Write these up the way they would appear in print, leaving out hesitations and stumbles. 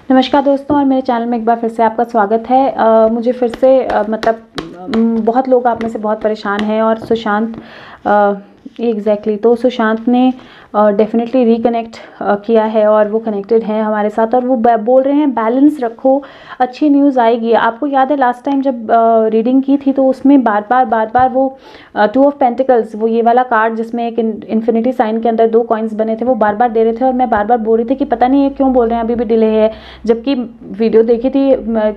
नमस्कार दोस्तों, और मेरे चैनल में एक बार फिर से आपका स्वागत है। मुझे फिर से बहुत लोग आप में से बहुत परेशान हैं और सुशांत एग्जैक्टली तो सुशांत ने डेफिनेटली रिकनेक्ट किया है और वो कनेक्टेड हैं हमारे साथ और वो बोल रहे हैं बैलेंस रखो, अच्छी न्यूज़ आएगी। आपको याद है लास्ट टाइम जब रीडिंग की थी तो उसमें बार बार वो 2 ऑफ पेंटिकल्स, वो ये वाला कार्ड जिसमें एक इन्फिनिटी साइन के अंदर 2 कॉइन्स बने थे, वो बार बार दे रहे थे और मैं बार बार बोल रही थी कि पता नहीं ये क्यों बोल रहे हैं, अभी भी डिले है। जबकि वीडियो देखी थी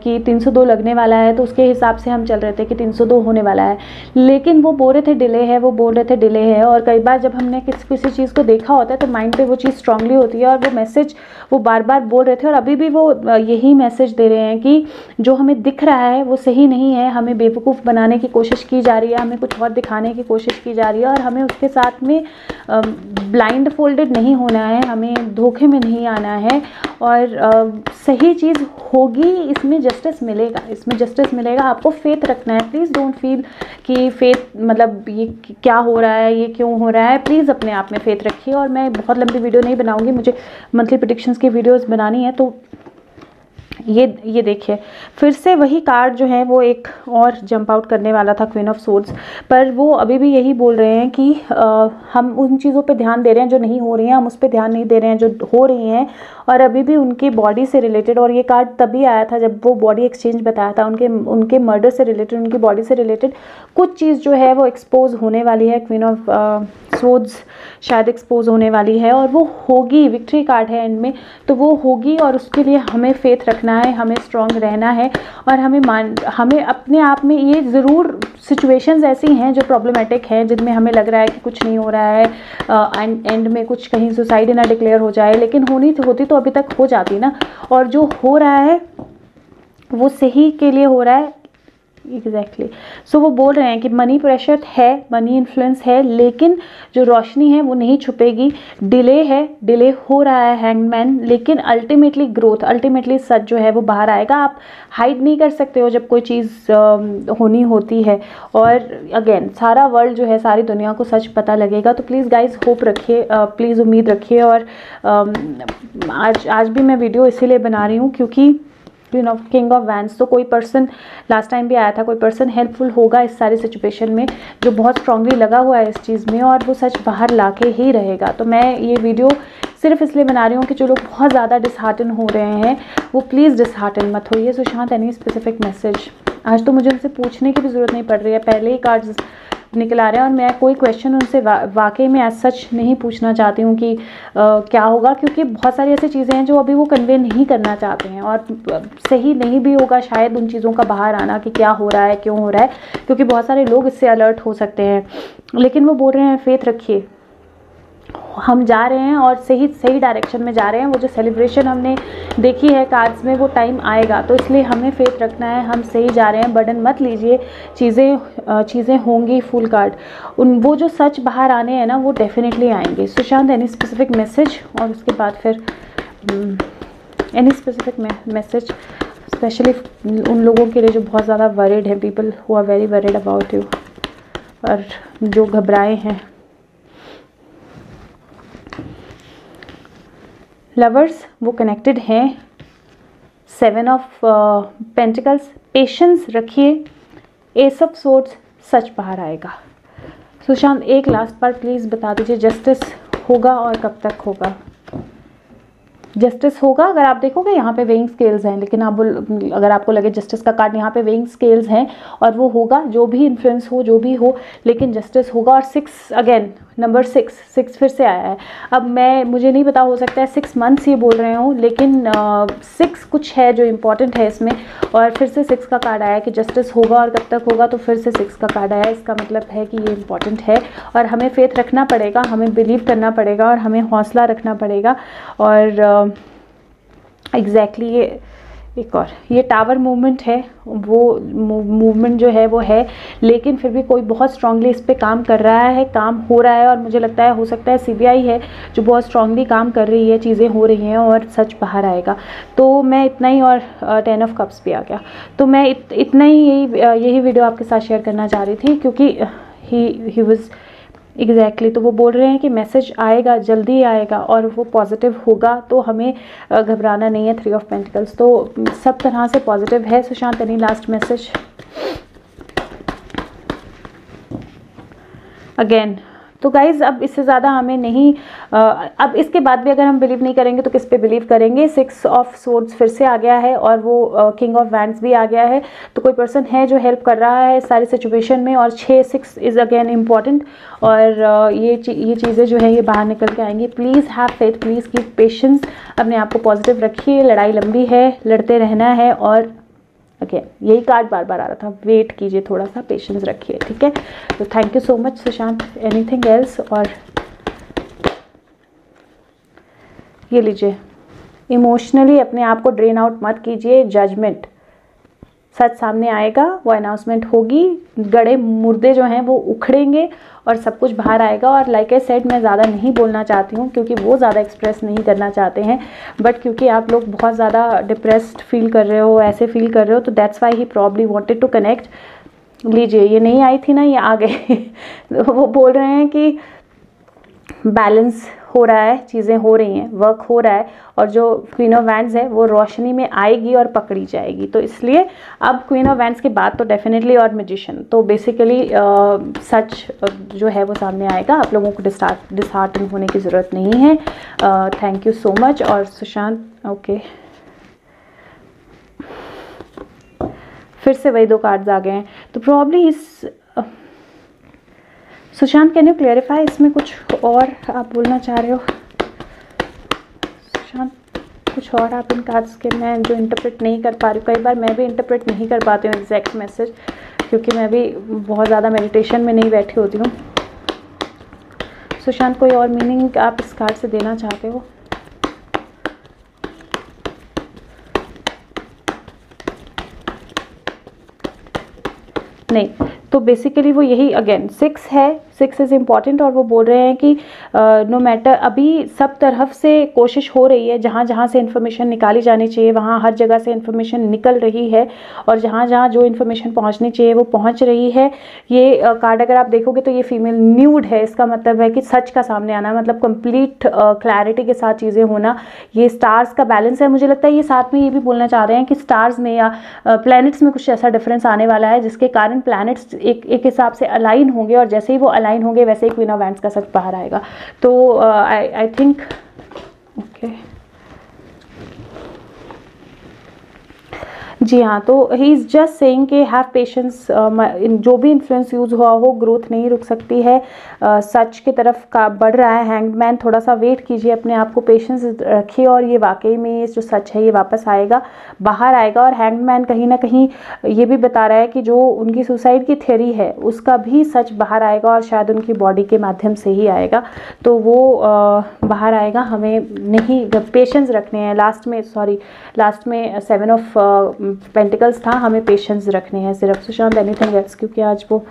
कि 302 लगने वाला है तो उसके हिसाब से हम चल रहे थे कि 302 होने वाला है, लेकिन वो बोल रहे थे डिले है, वो बोल रहे थे डिले है। और कई बार जब हमने किसी चीज़ को देखा होता है तो माइंड पे वो चीज़ स्ट्रांगली होती है और वो मैसेज वो बार बार बोल रहे थे और अभी भी वो यही मैसेज दे रहे हैं कि जो हमें दिख रहा है वो सही नहीं है, हमें बेवकूफ़ बनाने की कोशिश की जा रही है, हमें कुछ और दिखाने की कोशिश की जा रही है और हमें उसके साथ में ब्लाइंड फोल्डेड नहीं होना है, हमें धोखे में नहीं आना है और सही चीज़ होगी, इसमें जस्टिस मिलेगा, इसमें जस्टिस मिलेगा। आपको फेथ रखना है। प्लीज़ डोंट फील कि फेथ मतलब ये क्या हो रहा है, ये क्यों हो रहा है। प्लीज़ अपने आप में फेथ रखिए। और मैं बहुत लंबी वीडियो नहीं बनाऊंगी, मुझे मंथली प्रेडिक्शंस की वीडियोस बनानी है। तो ये देखिए फिर से वही कार्ड जो है वो एक और जंप आउट करने वाला था, क्वीन ऑफ सोर्ड्स, पर वो अभी भी यही बोल रहे हैं कि हम उन चीज़ों पे ध्यान दे रहे हैं जो नहीं हो रही हैं, हम उस पर ध्यान नहीं दे रहे हैं जो हो रही हैं। और अभी भी उनकी बॉडी से रिलेटेड, और ये कार्ड तभी आया था जब वो बॉडी एक्सचेंज बताया था, उनके मर्डर से रिलेटेड, उनकी बॉडी से रिलेटेड कुछ चीज़ जो है वो एक्सपोज होने वाली है। क्वीन ऑफ सोर्ड्स शायद एक्सपोज होने वाली है और वो होगी, विक्ट्री कार्ड है एंड में, तो वो होगी और उसके लिए हमें फेथ रखना है, हमें स्ट्रॉन्ग रहना है और हमें अपने आप में, ये ज़रूर सिचुएशंस ऐसी हैं जो प्रॉब्लमेटिक हैं जिनमें हमें लग रहा है कि कुछ नहीं हो रहा है, एंड में कुछ कहीं सुसाइड ना डिक्लेयर हो जाए, लेकिन होती तो अभी तक हो जाती ना। और जो हो रहा है वो सही के लिए हो रहा है। एग्जैक्टली सो वो बोल रहे हैं कि मनी प्रेशर है, मनी इन्फ्लुएंस है, लेकिन जो रोशनी है वो नहीं छुपेगी। डिले है, डिले हो रहा है हैंगमैन, लेकिन अल्टीमेटली ग्रोथ, अल्टीमेटली सच जो है वो बाहर आएगा। आप हाइड नहीं कर सकते हो जब कोई चीज़ होनी होती है। और अगेन सारा वर्ल्ड जो है, सारी दुनिया को सच पता लगेगा। तो प्लीज़ गाइज होप रखिए, प्लीज़ उम्मीद रखिए। और आज भी मैं वीडियो इसीलिए बना रही हूँ क्योंकि किंग ऑफ वैंड्स, तो कोई पर्सन लास्ट टाइम भी आया था, कोई पर्सन हेल्पफुल होगा इस सारी सिचुएशन में जो बहुत स्ट्रांगली लगा हुआ है इस चीज़ में और वो सच बाहर लाके ही रहेगा। तो मैं ये वीडियो सिर्फ इसलिए बना रही हूँ कि जो लोग बहुत ज़्यादा डिसहार्टन हो रहे हैं वो प्लीज़ डिसहार्टन मत होइए। Sushant, any specific message? आज तो मुझे उनसे पूछने की भी ज़रूरत नहीं पड़ रही है, पहले ही कार्ड्स निकल आ रहे हैं और मैं कोई क्वेश्चन उनसे वाकई में एज सच नहीं पूछना चाहती हूँ कि क्या होगा, क्योंकि बहुत सारी ऐसी चीज़ें हैं जो अभी वो कन्वे नहीं करना चाहते हैं और सही नहीं भी होगा शायद उन चीज़ों का बाहर आना कि क्या हो रहा है, क्यों हो रहा है, क्योंकि बहुत सारे लोग इससे अलर्ट हो सकते हैं। लेकिन वो बोल रहे हैं फेथ रखिए, हम जा रहे हैं और सही डायरेक्शन में जा रहे हैं। वो जो सेलिब्रेशन हमने देखी है कार्ड्स में वो टाइम आएगा, तो इसलिए हमें फेथ रखना है, हम सही जा रहे हैं। बर्डन मत लीजिए, चीज़ें होंगी। फुल कार्ड, वो जो सच बाहर आने हैं ना वो डेफिनेटली आएंगे। Sushant, any specific message? और उसके बाद फिर एनी स्पेसिफिक मैसेज स्पेशली उन लोगों के लिए जो बहुत ज़्यादा वरीड है, people who are very worried about you, और जो घबराए हैं। लवर्स वो कनेक्टेड हैं। 7 ऑफ पेंटिकल्स, पेशेंस रखिए। एस ऑफ सोर्ड्स, सच बाहर आएगा। सुशांत, एक लास्ट बार प्लीज़ बता दीजिए, जस्टिस होगा और कब तक होगा? जस्टिस होगा। अगर आप देखोगे यहाँ पे वेइंग स्केल्स हैं, लेकिन आप अगर आपको लगे जस्टिस का कार्ड, यहाँ पे वेइंग स्केल्स हैं और वो होगा, जो भी इन्फ्लुएंस हो, जो भी हो, लेकिन जस्टिस होगा। और 6 अगेन, नंबर 6 फिर से आया है। अब मुझे नहीं पता, हो सकता है 6 मंथ्स ये बोल रहे हो, लेकिन 6 कुछ है जो इम्पॉर्टेंट है इसमें। और फिर से 6 का कार्ड आया कि जस्टिस होगा और कब तक होगा, तो फिर से 6 का कार्ड आया। इसका मतलब है कि ये इम्पॉर्टेंट है और हमें फेथ रखना पड़ेगा, हमें बिलीव करना पड़ेगा और हमें हौसला रखना पड़ेगा। और एग्जैक्टली ये एक और ये टावर मूवमेंट है, वो मूवमेंट जो है वो है, लेकिन फिर भी कोई बहुत स्ट्रांगली इस पे काम कर रहा है, काम हो रहा है। और मुझे लगता है हो सकता है CBI है जो बहुत स्ट्रांगली काम कर रही है, चीज़ें हो रही हैं और सच बाहर आएगा। तो मैं इतना ही, और 10 ऑफ कप्स भी आ गया, तो मैं इतना ही यही वीडियो आपके साथ शेयर करना चाह रही थी, क्योंकि ही वाज एग्जैक्टली तो वो बोल रहे हैं कि मैसेज आएगा, जल्दी आएगा और वो पॉजिटिव होगा, तो हमें घबराना नहीं है। 3 ऑफ पेंटिकल्स तो सब तरह से पॉजिटिव है। Sushant, any last message? Again तो गाइज अब इससे ज़्यादा हमें नहीं, अब इसके बाद भी अगर हम बिलीव नहीं करेंगे तो किस पे बिलीव करेंगे। 6 ऑफ सोर्ड्स फिर से आ गया है और वो किंग ऑफ वैंड्स भी आ गया है। तो कोई पर्सन है जो हेल्प कर रहा है सारी सिचुएशन में, और 6 इज़ अगेन इम्पॉर्टेंट। और ये चीज़ें जो है ये बाहर निकल के आएंगी। Please have faith, please keep patience, अपने आप को पॉजिटिव रखिए। लड़ाई लंबी है, लड़ते रहना है। और यही कार्ड बार बार आ रहा था, वेट कीजिए, थोड़ा सा पेशेंस रखिए, ठीक है। तो thank you so much Sushant. Anything else? और ये लीजिए, इमोशनली अपने आप को ड्रेन आउट मत कीजिए। जजमेंट, सच सामने आएगा, वो अनाउंसमेंट होगी, गड़े मुर्दे जो हैं वो उखड़ेंगे और सब कुछ बाहर आएगा। और लाइक आई सेड, मैं ज़्यादा नहीं बोलना चाहती हूँ क्योंकि वो ज़्यादा एक्सप्रेस नहीं करना चाहते हैं, बट क्योंकि आप लोग बहुत ज़्यादा डिप्रेस्ड फील कर रहे हो, ऐसे फील कर रहे हो, तो that's why he probably wanted to connect. लीजिए, ये नहीं आई थी ना, ये आ गए। वो बोल रहे हैं कि बैलेंस हो रहा है, चीज़ें हो रही हैं, वर्क हो रहा है, और जो क्वीन ऑफ वैंड्स है वो रोशनी में आएगी और पकड़ी जाएगी। तो इसलिए अब क्वीन ऑफ वैंड्स के बाद तो डेफिनेटली, और मैजिशियन, तो बेसिकली सच जो है वो सामने आएगा। आप लोगों को डिसहार्टन होने की ज़रूरत नहीं है। Thank you so much. और सुशांत, ओके, फिर से वही 2 कार्ड्स आ गए हैं। तो प्रॉब्ली इस सुशांत, कैन यू क्लेरिफाई, इसमें कुछ और आप बोलना चाह रहे हो? सुशांत, कुछ और आप इन कार्ड्स के, मैं जो इंटरप्रेट नहीं कर पा रही हूँ, कई बार मैं भी इंटरप्रेट नहीं कर पाती हूँ एग्जैक्ट मैसेज, क्योंकि मैं भी बहुत ज़्यादा मेडिटेशन में नहीं बैठी होती हूँ। सुशांत, कोई और मीनिंग आप इस कार्ड से देना चाहते हो? नहीं, तो बेसिकली वो यही अगेन 6 है, 6 इज़ इम्पॉर्टेंट। और वो बोल रहे हैं कि नो मैटर, अभी सब तरफ से कोशिश हो रही है, जहाँ जहाँ से इन्फॉर्मेशन निकाली जानी चाहिए वहाँ हर जगह से इन्फॉर्मेशन निकल रही है, और जहाँ जहाँ जो इन्फॉर्मेशन पहुँचनी चाहिए वो पहुँच रही है। ये कार्ड अगर आप देखोगे तो ये फीमेल न्यूड है, इसका मतलब है कि सच का सामने आना, मतलब कंप्लीट क्लैरिटी के साथ चीज़ें होना। ये स्टार्स का बैलेंस है, मुझे लगता है ये साथ में ये भी बोलना चाह रहे हैं कि स्टार्स में या प्लैनेट्स में कुछ ऐसा डिफरेंस आने वाला है जिसके कारण प्लैनेट्स एक हिसाब से अलाइन होंगे, और जैसे ही वो अलाइन होंगे वैसे ही क्वीन ऑफ वैंड्स का सच बाहर आएगा। तो आई थिंक ओके, जी हाँ, तो ही इज़ जस्ट सेइंग कि हैव पेशेंस। जो भी इन्फ्लुएंस यूज़ हुआ हो, ग्रोथ नहीं रुक सकती है, सच की तरफ का बढ़ रहा है। हैंग्ड मैन, थोड़ा सा वेट कीजिए, अपने आप को पेशेंस रखिए, और ये वाकई में ये जो सच है ये वापस आएगा, बाहर आएगा। और हैंग्ड मैन कहीं ना कहीं ये भी बता रहा है कि जो उनकी सुसाइड की थ्योरी है उसका भी सच बाहर आएगा, और शायद उनकी बॉडी के माध्यम से ही आएगा, तो वो बाहर आएगा। हमें नहीं, पेशेंस रखने हैं। लास्ट में 7 ऑफ पेंटिकल्स था, हमें पेशेंस रखने हैं सिर्फ। Sushant, anything else? क्योंकि आज वो,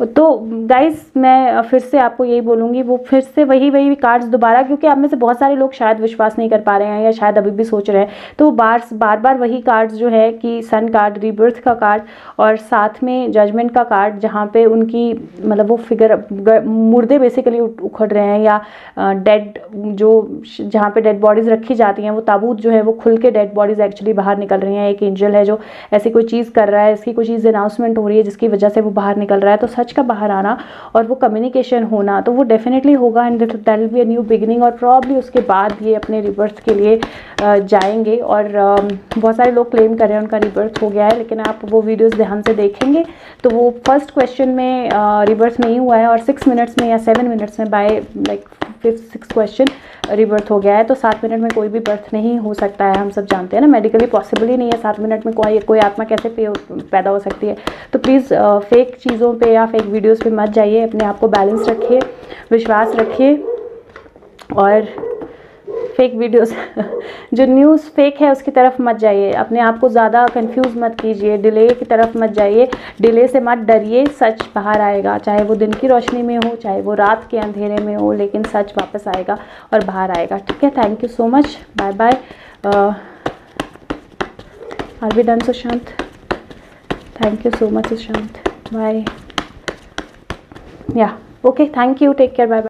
तो गाइस मैं फिर से आपको यही बोलूँगी, वो फिर से वही कार्ड्स दोबारा, क्योंकि आप में से बहुत सारे लोग शायद विश्वास नहीं कर पा रहे हैं या शायद अभी भी सोच रहे हैं, तो बार बार वही कार्ड्स जो है कि सन कार्ड, रीबर्थ का कार्ड, और साथ में जजमेंट का कार्ड, जहाँ पे उनकी मतलब वो फिगर मुर्दे बेसिकली उखड़ रहे हैं, या डेड जो जहाँ पे डेड बॉडीज़ रखी जाती हैं वो ताबूत जो है वो खुल के डेड बॉडीज़ एक्चुअली बाहर निकल रही हैं। एक एंजल है जो ऐसी कोई चीज़ कर रहा है, इसकी कोई चीज़ अनाउंसमेंट हो रही है जिसकी वजह से वो बाहर निकल रहा है। तो सच का बाहर आना और वो कम्युनिकेशन होना, तो वो डेफिनेटली होगा, and that will be a new beginning. और प्रॉब्ली उसके बाद ये अपने रिबर्थ के लिए जाएंगे। और बहुत सारे लोग क्लेम कर रहे हैं उनका रिबर्थ हो गया है, लेकिन आप वो वीडियोस ध्यान से देखेंगे तो वो फर्स्ट क्वेश्चन में रिबर्थ नहीं हुआ है, और 6 मिनट्स में या 7 मिनट्स में bye like 5th-6th question rebirth हो गया है। तो 7 मिनट में कोई भी बर्थ नहीं हो सकता है, हम सब जानते हैं ना, मेडिकली पॉसिबल ही नहीं है 7 मिनट में कोई आत्मा कैसे पैदा हो सकती है। तो प्लीज़ फेक चीज़ों पे या फेक वीडियोस पे मत जाइए, अपने आप को बैलेंस रखिए, विश्वास रखिए, और फेक वीडियोस जो न्यूज़ फेक है उसकी तरफ मत जाइए, अपने आप को ज़्यादा कंफ्यूज मत कीजिए, डिले की तरफ मत जाइए, डिले से मत डरिए। सच बाहर आएगा, चाहे वो दिन की रोशनी में हो, चाहे वो रात के अंधेरे में हो, लेकिन सच वापस आएगा और बाहर आएगा, ठीक है। Thank you so much, bye bye. Are we done Sushant? Thank you so much Sushant, bye. Yeah okay, thank you, take care, bye bye.